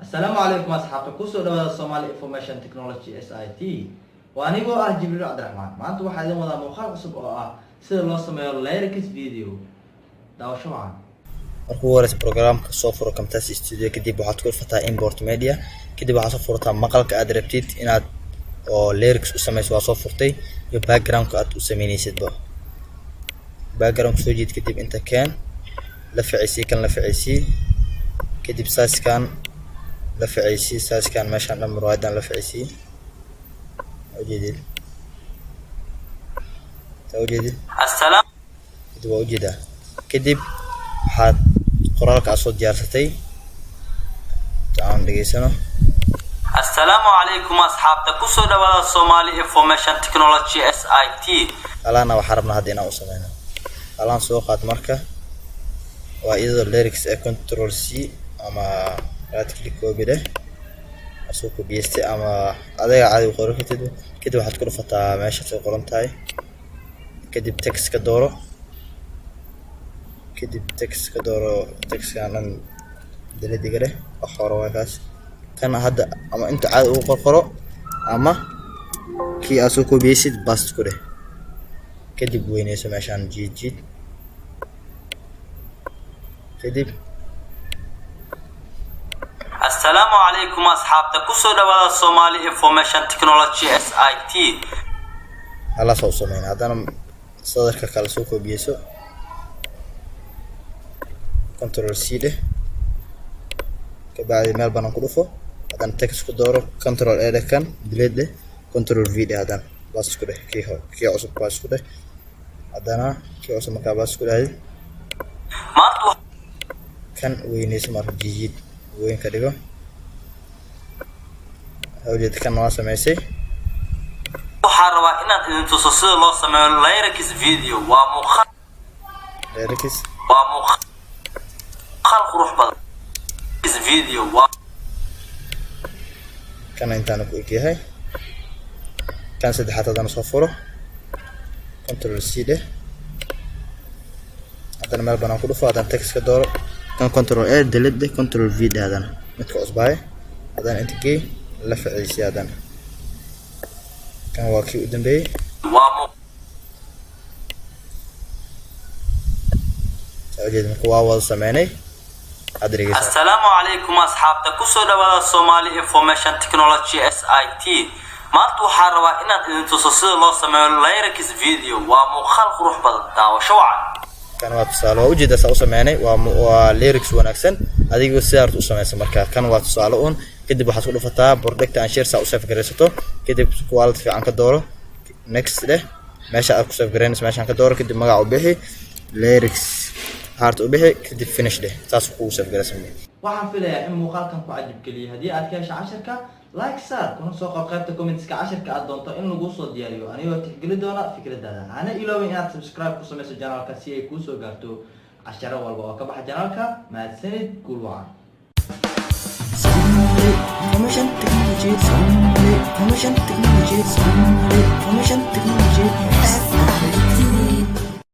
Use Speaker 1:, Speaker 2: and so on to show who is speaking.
Speaker 1: السلام عليكم أصحابي كوسو دوادا Somali Information Technology SIT وأنيقو جبريل عبد الرحمن maanta waxaa idin wadaa muuqaal cusub oo ah sida loo sameeyo lyrics video daawasho wacan
Speaker 2: marka ugu horeysa programka soo furo Camtasia Studio kadib waxaad ku furtaa import media kadib waxaad soo furtaa maqalka aad rabtid inaad oo lyrics u sameyso waa soo furtay iyo background aad u sameynaysid background soo jeed kadib inta keen la ficisi kadib saaskan la ficisi saaskan meeshan dhamar waadan la ficisi وجدي السلام kadib waa ujeedaa kadib waxaad qoraalka soo diyaarsatay taan dhageysano
Speaker 3: السلام عليكم أصحابنا كسو دوادا Somali Information Technology SIT
Speaker 2: alaana waxaan rabnaa hadda inaan u sameyno alaan soo qaad marka waa iyadoo lyrics ee control C ama right click copy asoo ku biyeystay ama adiga caadi u qoro kadib waxaad ku dhufataa meesha soo qoran tahay kadib text ka dooro textkan delete gare wax hore waa kaas kana hadda ama inta caadi u qoro ama kii asoo ku biyeysid bast ku dheh kadib weynayso meeshan jiid kadib
Speaker 3: السلام عليكم أصحابنا كسو دوادا Somali Information Technology SIT
Speaker 2: hala soo sameeyna hadana sadarka kala soo koobiyeyso control C dheh kabacdi meel baan ku dhufo hadana text ku dooro control A kan delete control V hadana bas ku dheh kii cusub bas ku dheh hadana kii cusub marka bas ku dheh kan weynayso marka jiid weyn ka dhigo hawlid kan waa sameysay
Speaker 3: waxaan rabaa inaad idin tuso sida loo sameeyo lyrics video waa muuqaal qurux badan video waa
Speaker 2: kan intaan ku eegyahay kan saddexaad hadana soo furo control C dheh hadana meel baan ku dhufo hadana text ka dooro kan control A delete control V hadana midka cusbay hadana inta kii la ficilsi hadana kan waa kii u dambeeyay waa wada sameynay adriga
Speaker 3: السلام عليكم أصحابنا كسو دوادا Somali Information Technology SIT maanta waxaan rabaa inaad idin tuso sida loo sameeyo lyrics video waa muuqaal qurux badan daawasho wacan
Speaker 2: kan waa tusaale waa ujeedaa saa u sameynay waa lyrics wanaagsan adigoo sidaad u sameysay marka kan waa tusaale uun kadib waxaad ku dhufataa product and share saa u save gareysato kadib quality fiican ka dooro next dheh meesha aad ku save gareynayso meeshan ka dooro kadib magac u bixi lyrics heart u bixi kadib finish dheh saas ku save gareysan
Speaker 1: waxaan filayaa in muuqaalkan ku cajib geliyo haddii aad ka hesho casharka like saar kuna soo qor qaybta comments-ka casharka aad doonto in lagu soo diyaariyo anigoo tixgeli doona fikradaada hana iloobin inaad subscribe ku sameyso channelka si ay kuu soo gaarto casharo walba oo ka baxa channelka mahadsanid guul wacan
Speaker 4: Information technology